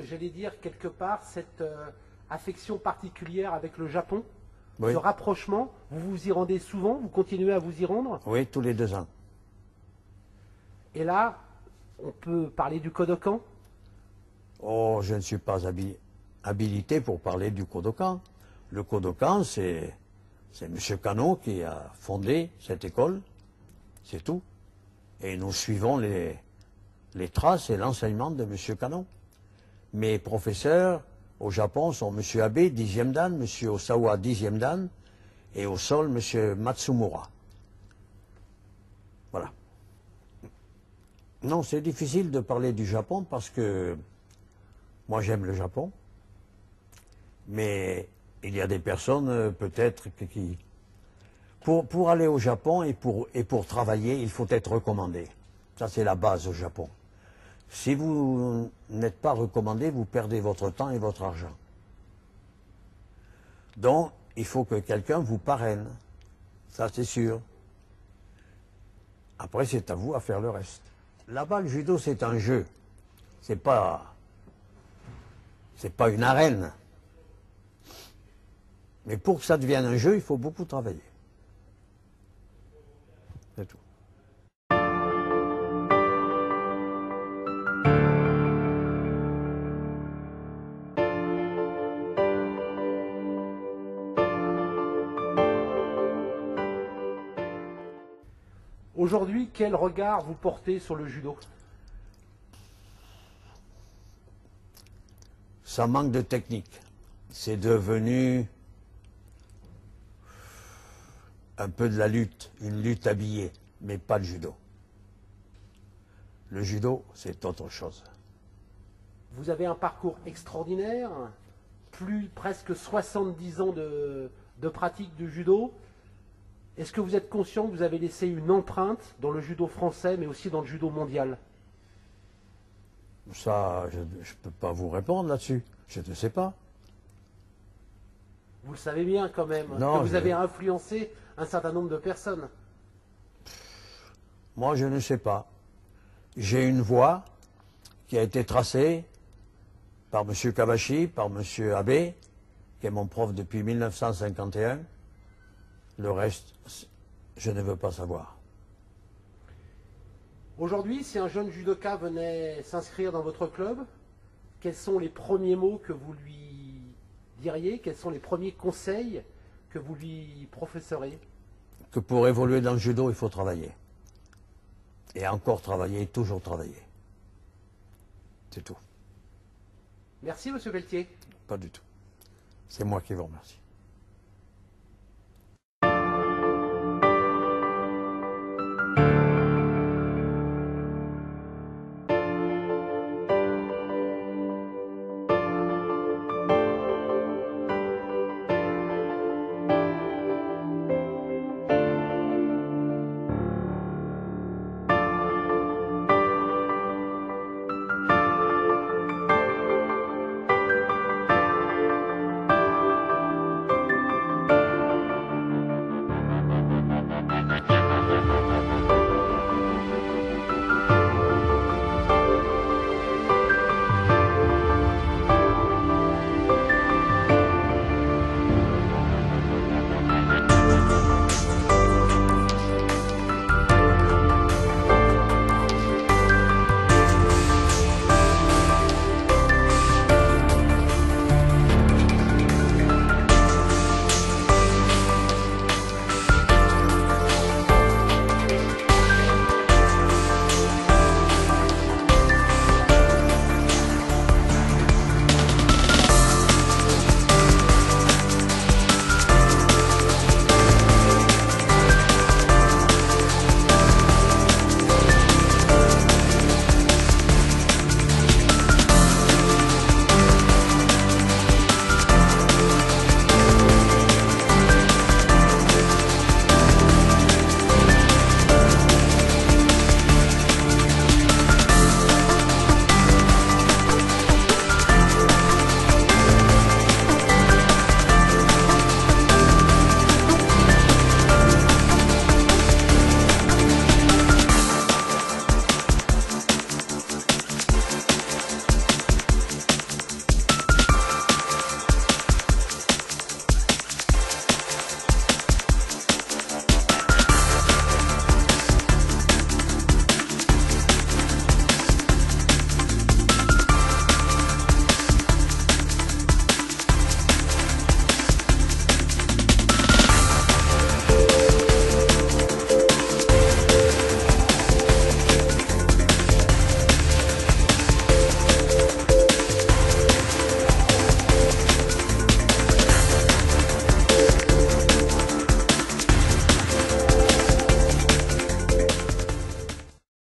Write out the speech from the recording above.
j'allais dire, quelque part, cette affection particulière avec le Japon, Oui. ce rapprochement. Vous vous y rendez souvent, vous continuez à vous y rendre. Oui, tous les 2 ans. Et là, on peut parler du Kodokan. Oh, je ne suis pas habilité pour parler du Kodokan. Le Kodokan, c'est M. Kano qui a fondé cette école, c'est tout. Et nous suivons les traces et l'enseignement de M. Kano. Mes professeurs au Japon sont M. Abe, 10e dan, M. Osawa, 10e dan, et au sol, M. Matsumura. Voilà. Non, c'est difficile de parler du Japon parce que moi j'aime le Japon, mais il y a des personnes peut-être qui... Pour aller au Japon et pour travailler, il faut être recommandé. Ça, c'est la base au Japon. Si vous n'êtes pas recommandé, vous perdez votre temps et votre argent. Donc, il faut que quelqu'un vous parraine. Ça, c'est sûr. Après, c'est à vous à faire le reste. Là-bas, le judo, c'est un jeu. C'est pas une arène. Mais pour que ça devienne un jeu, il faut beaucoup travailler. C'est tout. Aujourd'hui, quel regard vous portez sur le judo? Ça manque de technique. C'est devenu un peu de la lutte, une lutte habillée, mais pas le judo. Le judo, c'est autre chose. Vous avez un parcours extraordinaire, presque 70 ans de pratique du judo. Est-ce que vous êtes conscient que vous avez laissé une empreinte dans le judo français, mais aussi dans le judo mondial? Ça, je ne peux pas vous répondre là-dessus. Je ne sais pas. Vous le savez bien quand même, Non, que vous avez influencé un certain nombre de personnes. Moi, je ne sais pas. J'ai une voie qui a été tracée par M. Kabashi, par M. Abe, qui est mon prof depuis 1951. Le reste, je ne veux pas savoir. Aujourd'hui, si un jeune judoka venait s'inscrire dans votre club, quels sont les premiers mots que vous lui diriez? Quels sont les premiers conseils que vous lui professerez? Que pour évoluer dans le judo, il faut travailler. Et encore travailler, toujours travailler. C'est tout. Merci, Monsieur Pelletier. Pas du tout. C'est moi qui vous remercie.